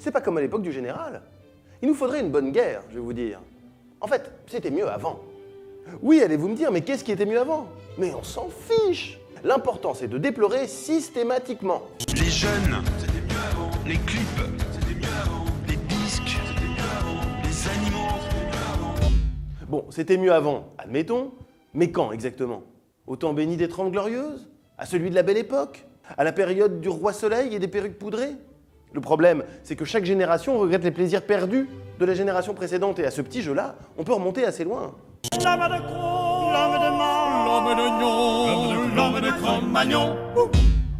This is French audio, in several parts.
C'est pas comme à l'époque du général. Il nous faudrait une bonne guerre, je vais vous dire. En fait, c'était mieux avant. Oui, allez-vous me dire, mais qu'est-ce qui était mieux avant? Mais on s'en fiche. L'important, c'est de déplorer systématiquement. Les jeunes, c'était mieux avant. Les clips, c'était mieux avant. Les disques, c'était mieux avant. Les animaux, c'était mieux avant. Bon, c'était mieux avant, admettons, mais quand exactement? Au temps béni des 30 Glorieuses? À celui de la Belle Époque? À la période du Roi Soleil et des perruques poudrées? Le problème, c'est que chaque génération regrette les plaisirs perdus de la génération précédente, et à ce petit jeu-là, on peut remonter assez loin. L'homme de Gros, l'homme de Mans, l'homme d'Oignon, l'homme de Cro-Magnon.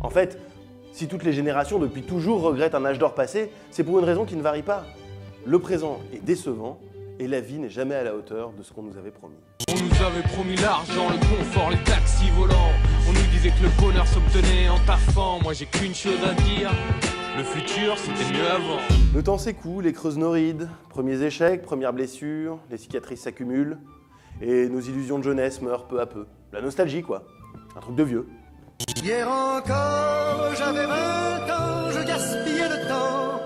En fait, si toutes les générations depuis toujours regrettent un âge d'or passé, c'est pour une raison qui ne varie pas. Le présent est décevant et la vie n'est jamais à la hauteur de ce qu'on nous avait promis. On nous avait promis l'argent, le confort, les taxis volants. On nous disait que le bonheur s'obtenait en taffant. Moi j'ai qu'une chose à dire, le futur c'était mieux avant. Le temps s'écoule, les creuses nos rides, premiers échecs, premières blessures, les cicatrices s'accumulent et nos illusions de jeunesse meurent peu à peu. La nostalgie quoi, un truc de vieux. Hier encore, j'avais 20 ans, je gaspillais le temps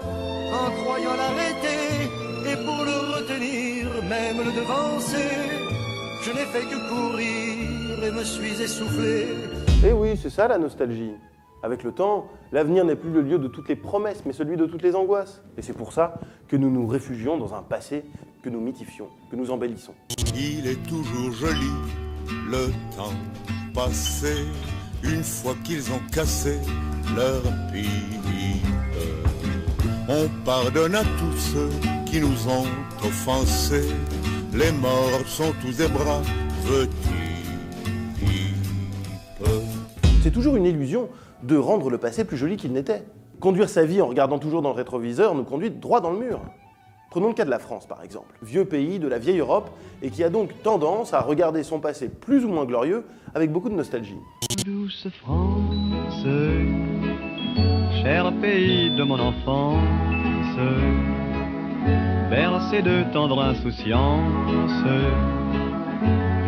en croyant l'arrêter et pour le retenir, même le devancer. Je n'ai fait que courir et me suis essoufflé. Et oui, c'est ça la nostalgie. Avec le temps, l'avenir n'est plus le lieu de toutes les promesses, mais celui de toutes les angoisses. Et c'est pour ça que nous nous réfugions dans un passé que nous mythifions, que nous embellissons. Il est toujours joli, le temps passé, une fois qu'ils ont cassé leur pipe. On pardonne à tous ceux qui nous ont offensés, les morts sont tous des bras petits. C'est toujours une illusion de rendre le passé plus joli qu'il n'était. Conduire sa vie en regardant toujours dans le rétroviseur nous conduit droit dans le mur. Prenons le cas de la France par exemple, vieux pays de la vieille Europe et qui a donc tendance à regarder son passé plus ou moins glorieux avec beaucoup de nostalgie. Douce France, cher pays de mon enfance, bercé de tendre insouciance,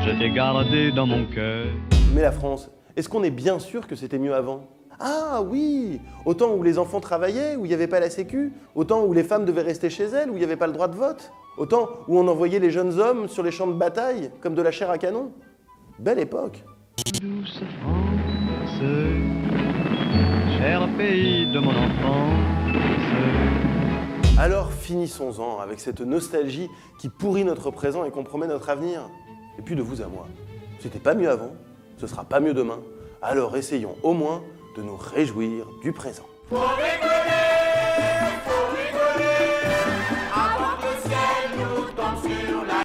je t'ai gardé dans mon cœur. Mais la France, est-ce qu'on est bien sûr que c'était mieux avant? Ah oui! Au temps où les enfants travaillaient, où il n'y avait pas la sécu, au temps où les femmes devaient rester chez elles, où il n'y avait pas le droit de vote, au temps où on envoyait les jeunes hommes sur les champs de bataille comme de la chair à canon. Belle époque! Douce France, cher pays de mon enfance. Alors finissons-en avec cette nostalgie qui pourrit notre présent et compromet notre avenir. Et puis de vous à moi, c'était pas mieux avant, ce sera pas mieux demain, alors essayons au moins de nous réjouir du présent. Avec